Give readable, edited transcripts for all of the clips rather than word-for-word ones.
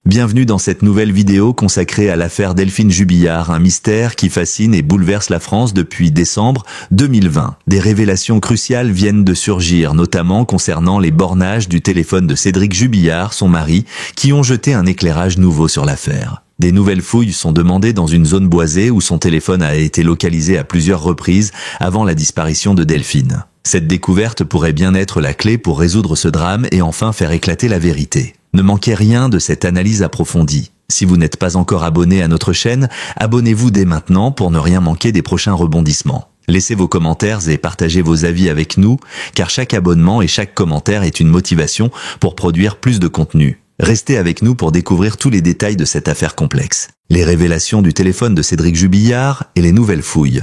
Bienvenue dans cette nouvelle vidéo consacrée à l'affaire Delphine Jubillard, un mystère qui fascine et bouleverse la France depuis décembre 2020. Des révélations cruciales viennent de surgir, notamment concernant les bornages du téléphone de Cédric Jubillard, son mari, qui ont jeté un éclairage nouveau sur l'affaire. Des nouvelles fouilles sont demandées dans une zone boisée où son téléphone a été localisé à plusieurs reprises avant la disparition de Delphine. Cette découverte pourrait bien être la clé pour résoudre ce drame et enfin faire éclater la vérité. Ne manquez rien de cette analyse approfondie. Si vous n'êtes pas encore abonné à notre chaîne, abonnez-vous dès maintenant pour ne rien manquer des prochains rebondissements. Laissez vos commentaires et partagez vos avis avec nous, car chaque abonnement et chaque commentaire est une motivation pour produire plus de contenu. Restez avec nous pour découvrir tous les détails de cette affaire complexe. Les révélations du téléphone de Cédric Jubillard et les nouvelles fouilles.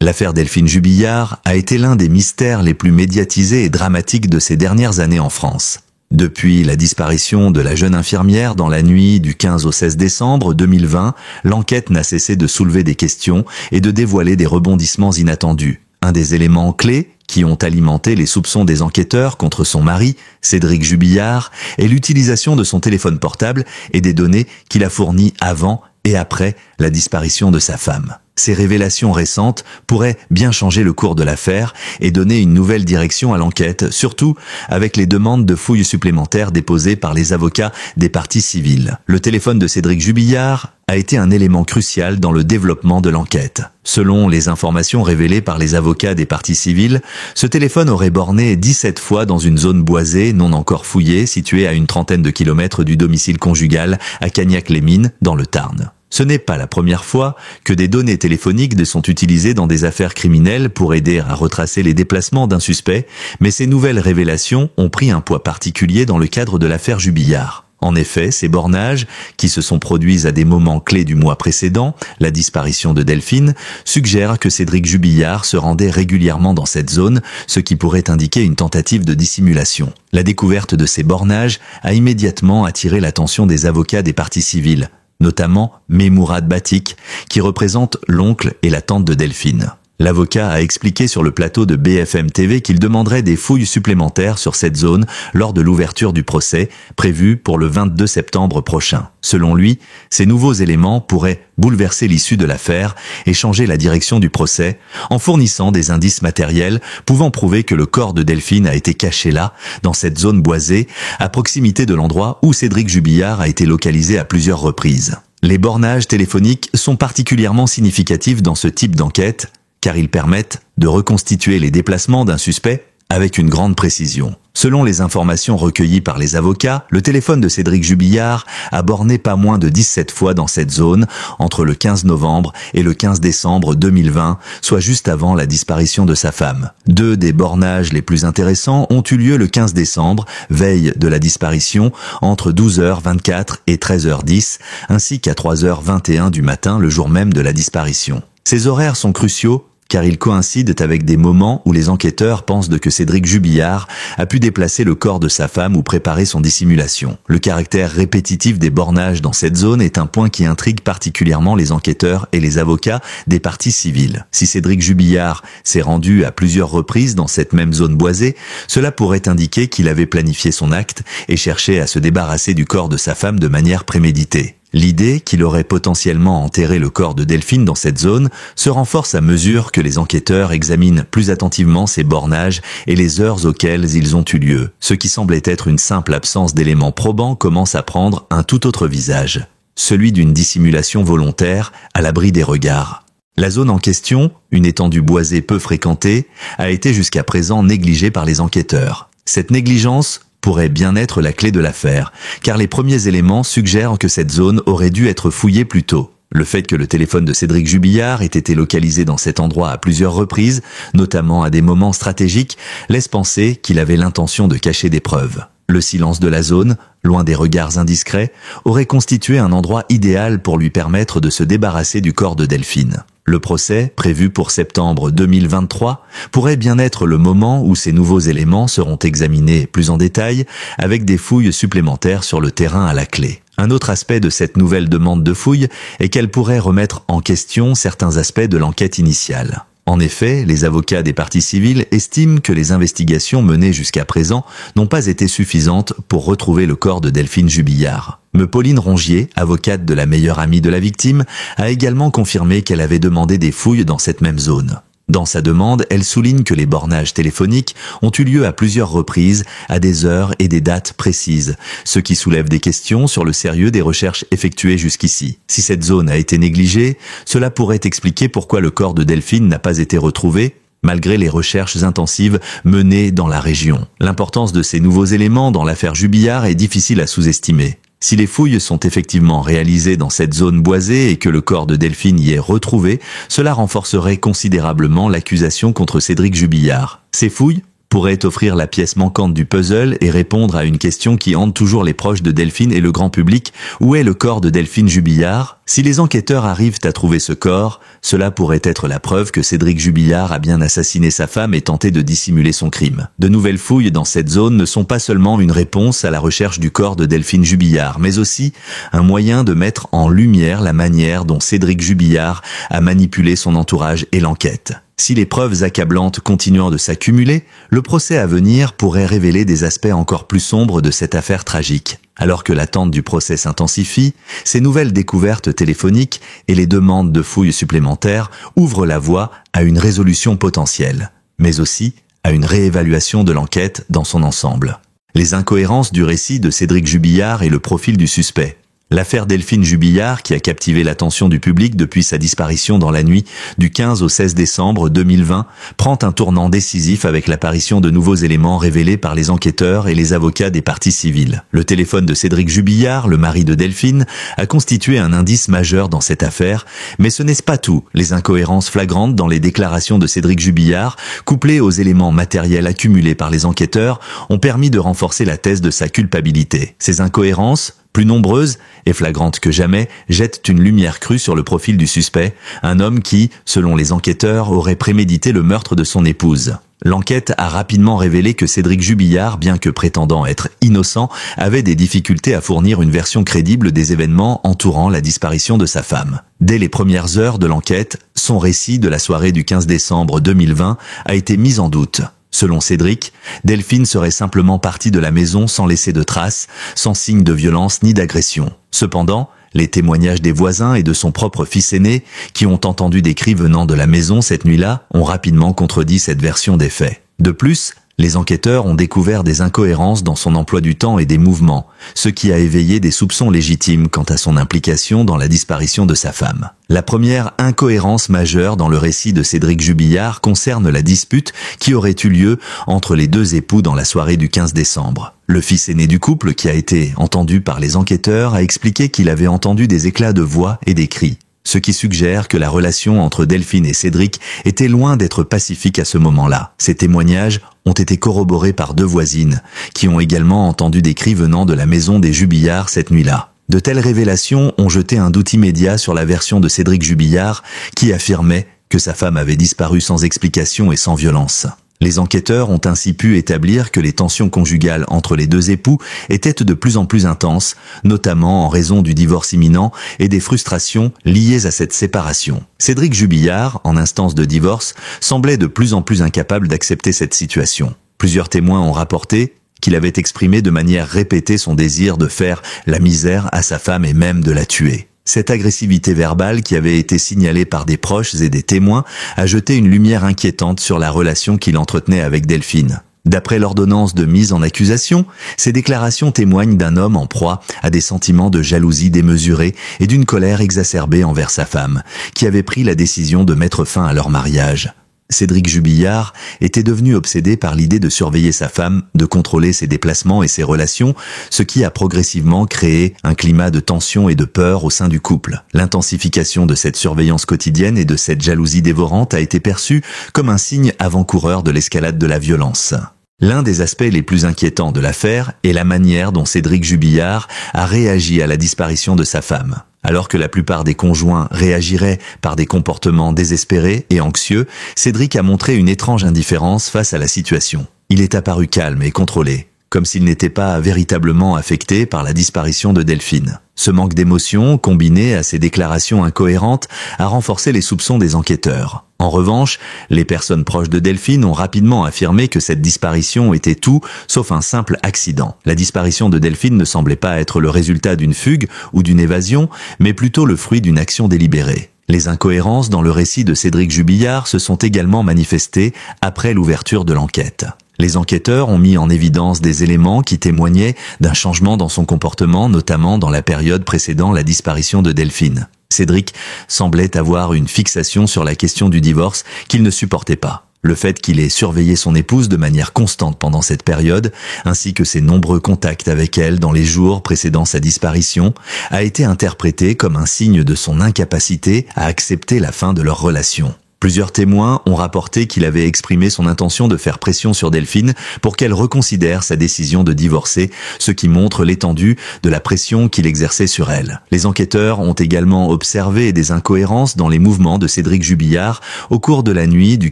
L'affaire Delphine Jubillard a été l'un des mystères les plus médiatisés et dramatiques de ces dernières années en France. Depuis la disparition de la jeune infirmière dans la nuit du 15 au 16 décembre 2020, l'enquête n'a cessé de soulever des questions et de dévoiler des rebondissements inattendus. Un des éléments clés qui ont alimenté les soupçons des enquêteurs contre son mari, Cédric Jubillard, est l'utilisation de son téléphone portable et des données qu'il a fournies avant et après la disparition de sa femme. Ces révélations récentes pourraient bien changer le cours de l'affaire et donner une nouvelle direction à l'enquête, surtout avec les demandes de fouilles supplémentaires déposées par les avocats des parties civiles. Le téléphone de Cédric Jubillard a été un élément crucial dans le développement de l'enquête. Selon les informations révélées par les avocats des parties civiles, ce téléphone aurait borné 17 fois dans une zone boisée non encore fouillée, située à une trentaine de kilomètres du domicile conjugal à Cagnac-les-Mines, dans le Tarn. Ce n'est pas la première fois que des données téléphoniques sont utilisées dans des affaires criminelles pour aider à retracer les déplacements d'un suspect, mais ces nouvelles révélations ont pris un poids particulier dans le cadre de l'affaire Jubillard. En effet, ces bornages, qui se sont produits à des moments clés du mois précédent, la disparition de Delphine, suggèrent que Cédric Jubillard se rendait régulièrement dans cette zone, ce qui pourrait indiquer une tentative de dissimulation. La découverte de ces bornages a immédiatement attiré l'attention des avocats des parties civiles, notamment Memourad Batik, qui représente l'oncle et la tante de Delphine. L'avocat a expliqué sur le plateau de BFM TV qu'il demanderait des fouilles supplémentaires sur cette zone lors de l'ouverture du procès, prévu pour le 22 septembre prochain. Selon lui, ces nouveaux éléments pourraient bouleverser l'issue de l'affaire et changer la direction du procès, en fournissant des indices matériels pouvant prouver que le corps de Delphine a été caché là, dans cette zone boisée, à proximité de l'endroit où Cédric Jubillard a été localisé à plusieurs reprises. Les bornages téléphoniques sont particulièrement significatifs dans ce type d'enquête, car ils permettent de reconstituer les déplacements d'un suspect avec une grande précision. Selon les informations recueillies par les avocats, le téléphone de Cédric Jubillard a borné pas moins de 17 fois dans cette zone entre le 15 novembre et le 15 décembre 2020, soit juste avant la disparition de sa femme. Deux des bornages les plus intéressants ont eu lieu le 15 décembre, veille de la disparition, entre 12h24 et 13h10, ainsi qu'à 3h21 du matin le jour même de la disparition. Ces horaires sont cruciaux car ils coïncident avec des moments où les enquêteurs pensent que Cédric Jubillard a pu déplacer le corps de sa femme ou préparer son dissimulation. Le caractère répétitif des bornages dans cette zone est un point qui intrigue particulièrement les enquêteurs et les avocats des parties civiles. Si Cédric Jubillard s'est rendu à plusieurs reprises dans cette même zone boisée, cela pourrait indiquer qu'il avait planifié son acte et cherché à se débarrasser du corps de sa femme de manière préméditée. L'idée qu'il aurait potentiellement enterré le corps de Delphine dans cette zone se renforce à mesure que les enquêteurs examinent plus attentivement ces bornages et les heures auxquelles ils ont eu lieu. Ce qui semblait être une simple absence d'éléments probants commence à prendre un tout autre visage, celui d'une dissimulation volontaire à l'abri des regards. La zone en question, une étendue boisée peu fréquentée, a été jusqu'à présent négligée par les enquêteurs. Cette négligence pourrait bien être la clé de l'affaire, car les premiers éléments suggèrent que cette zone aurait dû être fouillée plus tôt. Le fait que le téléphone de Cédric Jubillard ait été localisé dans cet endroit à plusieurs reprises, notamment à des moments stratégiques, laisse penser qu'il avait l'intention de cacher des preuves. Le silence de la zone, loin des regards indiscrets, aurait constitué un endroit idéal pour lui permettre de se débarrasser du corps de Delphine. Le procès, prévu pour septembre 2023, pourrait bien être le moment où ces nouveaux éléments seront examinés plus en détail, avec des fouilles supplémentaires sur le terrain à la clé. Un autre aspect de cette nouvelle demande de fouilles est qu'elle pourrait remettre en question certains aspects de l'enquête initiale. En effet, les avocats des parties civiles estiment que les investigations menées jusqu'à présent n'ont pas été suffisantes pour retrouver le corps de Delphine Jubillard. Mais Pauline Rongier, avocate de la meilleure amie de la victime, a également confirmé qu'elle avait demandé des fouilles dans cette même zone. Dans sa demande, elle souligne que les bornages téléphoniques ont eu lieu à plusieurs reprises, à des heures et des dates précises, ce qui soulève des questions sur le sérieux des recherches effectuées jusqu'ici. Si cette zone a été négligée, cela pourrait expliquer pourquoi le corps de Delphine n'a pas été retrouvé, malgré les recherches intensives menées dans la région. L'importance de ces nouveaux éléments dans l'affaire Jubillard est difficile à sous-estimer. Si les fouilles sont effectivement réalisées dans cette zone boisée et que le corps de Delphine y est retrouvé, cela renforcerait considérablement l'accusation contre Cédric Jubillard. Ces fouilles pourraient offrir la pièce manquante du puzzle et répondre à une question qui hante toujours les proches de Delphine et le grand public. Où est le corps de Delphine Jubillard? Si les enquêteurs arrivent à trouver ce corps, cela pourrait être la preuve que Cédric Jubillard a bien assassiné sa femme et tenté de dissimuler son crime. De nouvelles fouilles dans cette zone ne sont pas seulement une réponse à la recherche du corps de Delphine Jubillard, mais aussi un moyen de mettre en lumière la manière dont Cédric Jubillard a manipulé son entourage et l'enquête. Si les preuves accablantes continuant de s'accumuler, le procès à venir pourrait révéler des aspects encore plus sombres de cette affaire tragique. Alors que l'attente du procès s'intensifie, ces nouvelles découvertes téléphoniques et les demandes de fouilles supplémentaires ouvrent la voie à une résolution potentielle, mais aussi à une réévaluation de l'enquête dans son ensemble. Les incohérences du récit de Cédric Jubillard et le profil du suspect. L'affaire Delphine Jubillard, qui a captivé l'attention du public depuis sa disparition dans la nuit du 15 au 16 décembre 2020, prend un tournant décisif avec l'apparition de nouveaux éléments révélés par les enquêteurs et les avocats des parties civiles. Le téléphone de Cédric Jubillard, le mari de Delphine, a constitué un indice majeur dans cette affaire, mais ce n'est pas tout. Les incohérences flagrantes dans les déclarations de Cédric Jubillard, couplées aux éléments matériels accumulés par les enquêteurs, ont permis de renforcer la thèse de sa culpabilité. Ces incohérences, plus nombreuses et flagrantes que jamais, jettent une lumière crue sur le profil du suspect, un homme qui, selon les enquêteurs, aurait prémédité le meurtre de son épouse. L'enquête a rapidement révélé que Cédric Jubillard, bien que prétendant être innocent, avait des difficultés à fournir une version crédible des événements entourant la disparition de sa femme. Dès les premières heures de l'enquête, son récit de la soirée du 15 décembre 2020 a été mis en doute. Selon Cédric, Delphine serait simplement partie de la maison sans laisser de traces, sans signe de violence ni d'agression. Cependant, les témoignages des voisins et de son propre fils aîné, qui ont entendu des cris venant de la maison cette nuit-là, ont rapidement contredit cette version des faits. De plus, les enquêteurs ont découvert des incohérences dans son emploi du temps et des mouvements, ce qui a éveillé des soupçons légitimes quant à son implication dans la disparition de sa femme. La première incohérence majeure dans le récit de Cédric Jubillard concerne la dispute qui aurait eu lieu entre les deux époux dans la soirée du 15 décembre. Le fils aîné du couple, qui a été entendu par les enquêteurs, a expliqué qu'il avait entendu des éclats de voix et des cris, ce qui suggère que la relation entre Delphine et Cédric était loin d'être pacifique à ce moment-là. Ces témoignages ont été corroborés par deux voisines, qui ont également entendu des cris venant de la maison des Jubillard cette nuit-là. De telles révélations ont jeté un doute immédiat sur la version de Cédric Jubillard, qui affirmait que sa femme avait disparu sans explication et sans violence. Les enquêteurs ont ainsi pu établir que les tensions conjugales entre les deux époux étaient de plus en plus intenses, notamment en raison du divorce imminent et des frustrations liées à cette séparation. Cédric Jubillard, en instance de divorce, semblait de plus en plus incapable d'accepter cette situation. Plusieurs témoins ont rapporté qu'il avait exprimé de manière répétée son désir de faire la misère à sa femme et même de la tuer. Cette agressivité verbale qui avait été signalée par des proches et des témoins a jeté une lumière inquiétante sur la relation qu'il entretenait avec Delphine. D'après l'ordonnance de mise en accusation, ces déclarations témoignent d'un homme en proie à des sentiments de jalousie démesurée et d'une colère exacerbée envers sa femme, qui avait pris la décision de mettre fin à leur mariage. Cédric Jubillard était devenu obsédé par l'idée de surveiller sa femme, de contrôler ses déplacements et ses relations, ce qui a progressivement créé un climat de tension et de peur au sein du couple. L'intensification de cette surveillance quotidienne et de cette jalousie dévorante a été perçue comme un signe avant-coureur de l'escalade de la violence. L'un des aspects les plus inquiétants de l'affaire est la manière dont Cédric Jubillard a réagi à la disparition de sa femme. Alors que la plupart des conjoints réagiraient par des comportements désespérés et anxieux, Cédric a montré une étrange indifférence face à la situation. Il est apparu calme et contrôlé, comme s'il n'était pas véritablement affecté par la disparition de Delphine. Ce manque d'émotion, combiné à ces déclarations incohérentes, a renforcé les soupçons des enquêteurs. En revanche, les personnes proches de Delphine ont rapidement affirmé que cette disparition était tout sauf un simple accident. La disparition de Delphine ne semblait pas être le résultat d'une fugue ou d'une évasion, mais plutôt le fruit d'une action délibérée. Les incohérences dans le récit de Cédric Jubillard se sont également manifestées après l'ouverture de l'enquête. Les enquêteurs ont mis en évidence des éléments qui témoignaient d'un changement dans son comportement, notamment dans la période précédant la disparition de Delphine. Cédric semblait avoir une fixation sur la question du divorce qu'il ne supportait pas. Le fait qu'il ait surveillé son épouse de manière constante pendant cette période, ainsi que ses nombreux contacts avec elle dans les jours précédant sa disparition, a été interprété comme un signe de son incapacité à accepter la fin de leur relation. Plusieurs témoins ont rapporté qu'il avait exprimé son intention de faire pression sur Delphine pour qu'elle reconsidère sa décision de divorcer, ce qui montre l'étendue de la pression qu'il exerçait sur elle. Les enquêteurs ont également observé des incohérences dans les mouvements de Cédric Jubillard au cours de la nuit du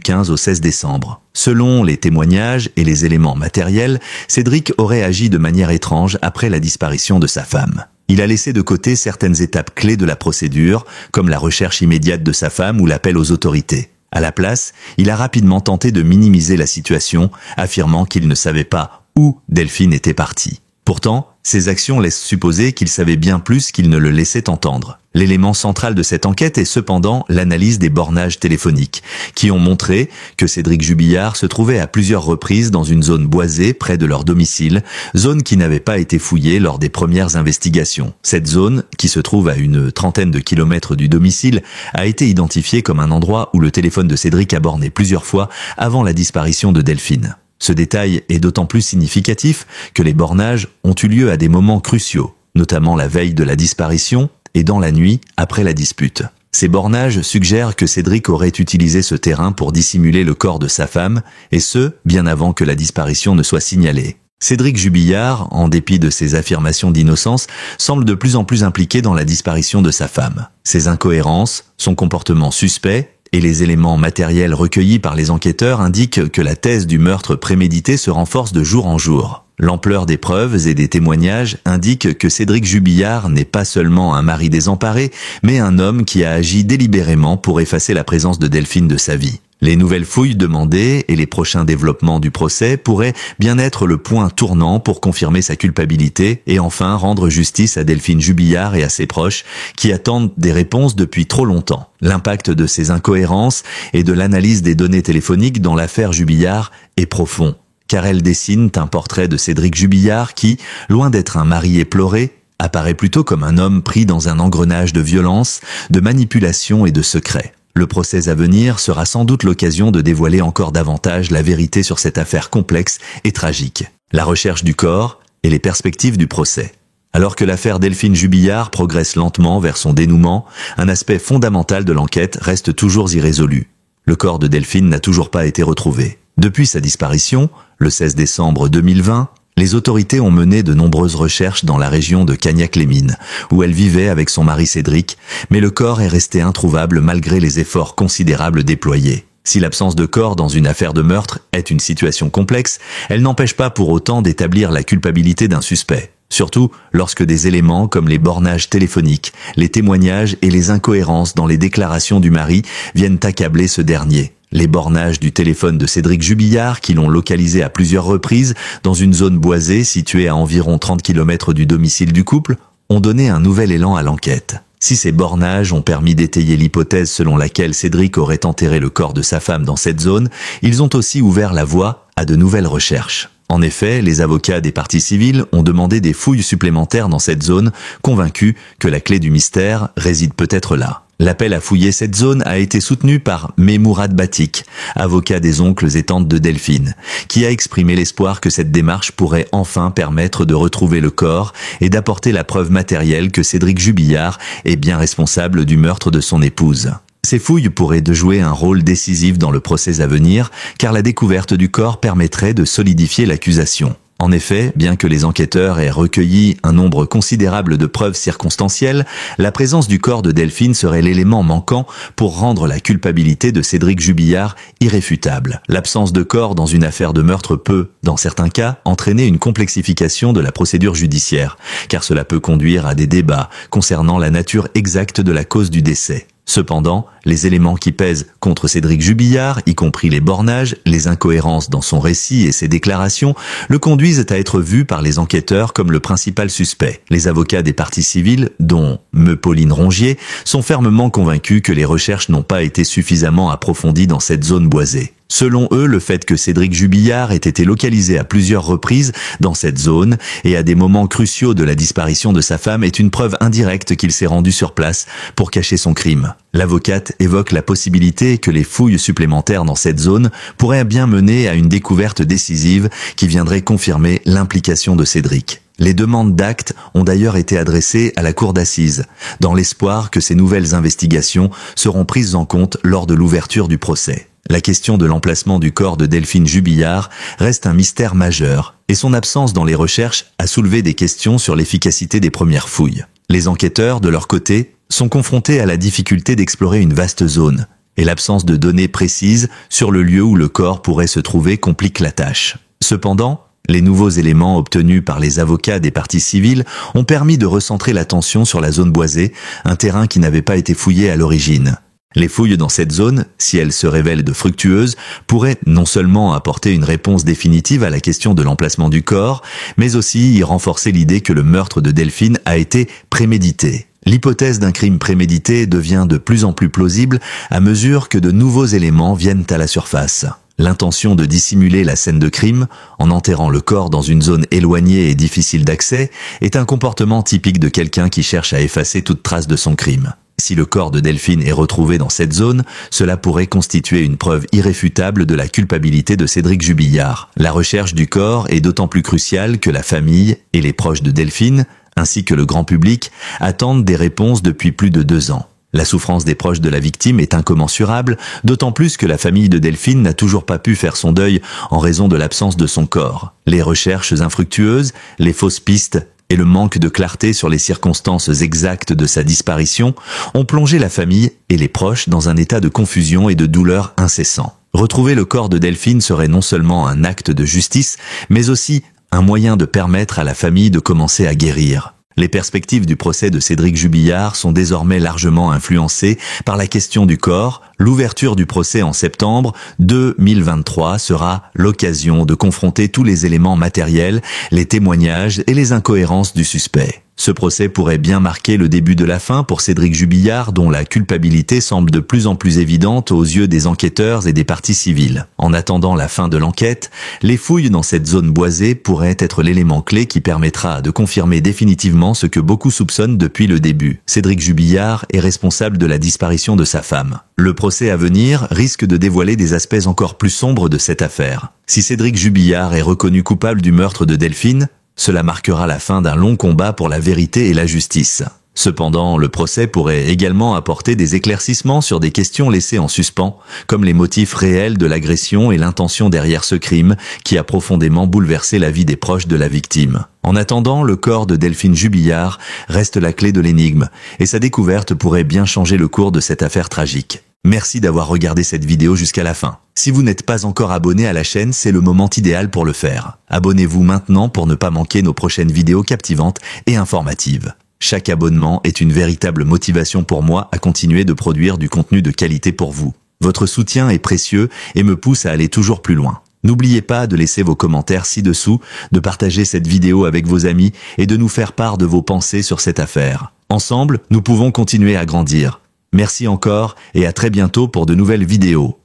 15 au 16 décembre. Selon les témoignages et les éléments matériels, Cédric aurait agi de manière étrange après la disparition de sa femme. Il a laissé de côté certaines étapes clés de la procédure, comme la recherche immédiate de sa femme ou l'appel aux autorités. À la place, il a rapidement tenté de minimiser la situation, affirmant qu'il ne savait pas où Delphine était partie. Pourtant, ses actions laissent supposer qu'il savait bien plus qu'il ne le laissait entendre. L'élément central de cette enquête est cependant l'analyse des bornages téléphoniques, qui ont montré que Cédric Jubillard se trouvait à plusieurs reprises dans une zone boisée près de leur domicile, zone qui n'avait pas été fouillée lors des premières investigations. Cette zone, qui se trouve à une trentaine de kilomètres du domicile, a été identifiée comme un endroit où le téléphone de Cédric a borné plusieurs fois avant la disparition de Delphine. Ce détail est d'autant plus significatif que les bornages ont eu lieu à des moments cruciaux, notamment la veille de la disparition et dans la nuit après la dispute. Ces bornages suggèrent que Cédric aurait utilisé ce terrain pour dissimuler le corps de sa femme, et ce, bien avant que la disparition ne soit signalée. Cédric Jubillard, en dépit de ses affirmations d'innocence, semble de plus en plus impliqué dans la disparition de sa femme. Ses incohérences, son comportement suspect, et les éléments matériels recueillis par les enquêteurs indiquent que la thèse du meurtre prémédité se renforce de jour en jour. L'ampleur des preuves et des témoignages indique que Cédric Jubillard n'est pas seulement un mari désemparé, mais un homme qui a agi délibérément pour effacer la présence de Delphine de sa vie. Les nouvelles fouilles demandées et les prochains développements du procès pourraient bien être le point tournant pour confirmer sa culpabilité et enfin rendre justice à Delphine Jubillard et à ses proches qui attendent des réponses depuis trop longtemps. L'impact de ces incohérences et de l'analyse des données téléphoniques dans l'affaire Jubillard est profond, car elles dessinent un portrait de Cédric Jubillard qui, loin d'être un mari éploré, apparaît plutôt comme un homme pris dans un engrenage de violence, de manipulation et de secrets. Le procès à venir sera sans doute l'occasion de dévoiler encore davantage la vérité sur cette affaire complexe et tragique. La recherche du corps et les perspectives du procès. Alors que l'affaire Delphine Jubillard progresse lentement vers son dénouement, un aspect fondamental de l'enquête reste toujours irrésolu. Le corps de Delphine n'a toujours pas été retrouvé. Depuis sa disparition, le 16 décembre 2020, les autorités ont mené de nombreuses recherches dans la région de Cagnac-les-Mines, où elle vivait avec son mari Cédric, mais le corps est resté introuvable malgré les efforts considérables déployés. Si l'absence de corps dans une affaire de meurtre est une situation complexe, elle n'empêche pas pour autant d'établir la culpabilité d'un suspect. Surtout lorsque des éléments comme les bornages téléphoniques, les témoignages et les incohérences dans les déclarations du mari viennent accabler ce dernier. Les bornages du téléphone de Cédric Jubillard, qui l'ont localisé à plusieurs reprises dans une zone boisée située à environ 30 km du domicile du couple, ont donné un nouvel élan à l'enquête. Si ces bornages ont permis d'étayer l'hypothèse selon laquelle Cédric aurait enterré le corps de sa femme dans cette zone, ils ont aussi ouvert la voie à de nouvelles recherches. En effet, les avocats des parties civiles ont demandé des fouilles supplémentaires dans cette zone, convaincus que la clé du mystère réside peut-être là. L'appel à fouiller cette zone a été soutenu par Memourad Batik, avocat des oncles et tantes de Delphine, qui a exprimé l'espoir que cette démarche pourrait enfin permettre de retrouver le corps et d'apporter la preuve matérielle que Cédric Jubillard est bien responsable du meurtre de son épouse. Ces fouilles pourraient jouer un rôle décisif dans le procès à venir, car la découverte du corps permettrait de solidifier l'accusation. En effet, bien que les enquêteurs aient recueilli un nombre considérable de preuves circonstancielles, la présence du corps de Delphine serait l'élément manquant pour rendre la culpabilité de Cédric Jubillard irréfutable. L'absence de corps dans une affaire de meurtre peut, dans certains cas, entraîner une complexification de la procédure judiciaire, car cela peut conduire à des débats concernant la nature exacte de la cause du décès. Cependant, les éléments qui pèsent contre Cédric Jubillard, y compris les bornages, les incohérences dans son récit et ses déclarations, le conduisent à être vu par les enquêteurs comme le principal suspect. Les avocats des parties civiles, dont Pauline Rongier, sont fermement convaincus que les recherches n'ont pas été suffisamment approfondies dans cette zone boisée. Selon eux, le fait que Cédric Jubillard ait été localisé à plusieurs reprises dans cette zone et à des moments cruciaux de la disparition de sa femme est une preuve indirecte qu'il s'est rendu sur place pour cacher son crime. L'avocate évoque la possibilité que les fouilles supplémentaires dans cette zone pourraient bien mener à une découverte décisive qui viendrait confirmer l'implication de Cédric. Les demandes d'actes ont d'ailleurs été adressées à la cour d'assises, dans l'espoir que ces nouvelles investigations seront prises en compte lors de l'ouverture du procès. La question de l'emplacement du corps de Delphine Jubillard reste un mystère majeur, et son absence dans les recherches a soulevé des questions sur l'efficacité des premières fouilles. Les enquêteurs, de leur côté, sont confrontés à la difficulté d'explorer une vaste zone, et l'absence de données précises sur le lieu où le corps pourrait se trouver complique la tâche. Cependant, les nouveaux éléments obtenus par les avocats des parties civiles ont permis de recentrer l'attention sur la zone boisée, un terrain qui n'avait pas été fouillé à l'origine. Les fouilles dans cette zone, si elles se révèlent de fructueuses, pourraient non seulement apporter une réponse définitive à la question de l'emplacement du corps, mais aussi y renforcer l'idée que le meurtre de Delphine a été prémédité. L'hypothèse d'un crime prémédité devient de plus en plus plausible à mesure que de nouveaux éléments viennent à la surface. L'intention de dissimuler la scène de crime, en enterrant le corps dans une zone éloignée et difficile d'accès, est un comportement typique de quelqu'un qui cherche à effacer toute trace de son crime. Si le corps de Delphine est retrouvé dans cette zone, cela pourrait constituer une preuve irréfutable de la culpabilité de Cédric Jubillard. La recherche du corps est d'autant plus cruciale que la famille et les proches de Delphine, ainsi que le grand public, attendent des réponses depuis plus de 2 ans. La souffrance des proches de la victime est incommensurable, d'autant plus que la famille de Delphine n'a toujours pas pu faire son deuil en raison de l'absence de son corps. Les recherches infructueuses, les fausses pistes et le manque de clarté sur les circonstances exactes de sa disparition ont plongé la famille et les proches dans un état de confusion et de douleur incessant. Retrouver le corps de Delphine serait non seulement un acte de justice, mais aussi un moyen de permettre à la famille de commencer à guérir. Les perspectives du procès de Cédric Jubillard sont désormais largement influencées par la question du corps. L'ouverture du procès en septembre 2023 sera l'occasion de confronter tous les éléments matériels, les témoignages et les incohérences du suspect. Ce procès pourrait bien marquer le début de la fin pour Cédric Jubillard, dont la culpabilité semble de plus en plus évidente aux yeux des enquêteurs et des parties civiles. En attendant la fin de l'enquête, les fouilles dans cette zone boisée pourraient être l'élément clé qui permettra de confirmer définitivement ce que beaucoup soupçonnent depuis le début. Cédric Jubillard est responsable de la disparition de sa femme. Le procès à venir risque de dévoiler des aspects encore plus sombres de cette affaire. Si Cédric Jubillard est reconnu coupable du meurtre de Delphine, cela marquera la fin d'un long combat pour la vérité et la justice. Cependant, le procès pourrait également apporter des éclaircissements sur des questions laissées en suspens, comme les motifs réels de l'agression et l'intention derrière ce crime qui a profondément bouleversé la vie des proches de la victime. En attendant, le corps de Delphine Jubillard reste la clé de l'énigme, et sa découverte pourrait bien changer le cours de cette affaire tragique. Merci d'avoir regardé cette vidéo jusqu'à la fin. Si vous n'êtes pas encore abonné à la chaîne, c'est le moment idéal pour le faire. Abonnez-vous maintenant pour ne pas manquer nos prochaines vidéos captivantes et informatives. Chaque abonnement est une véritable motivation pour moi à continuer de produire du contenu de qualité pour vous. Votre soutien est précieux et me pousse à aller toujours plus loin. N'oubliez pas de laisser vos commentaires ci-dessous, de partager cette vidéo avec vos amis et de nous faire part de vos pensées sur cette affaire. Ensemble, nous pouvons continuer à grandir. Merci encore et à très bientôt pour de nouvelles vidéos.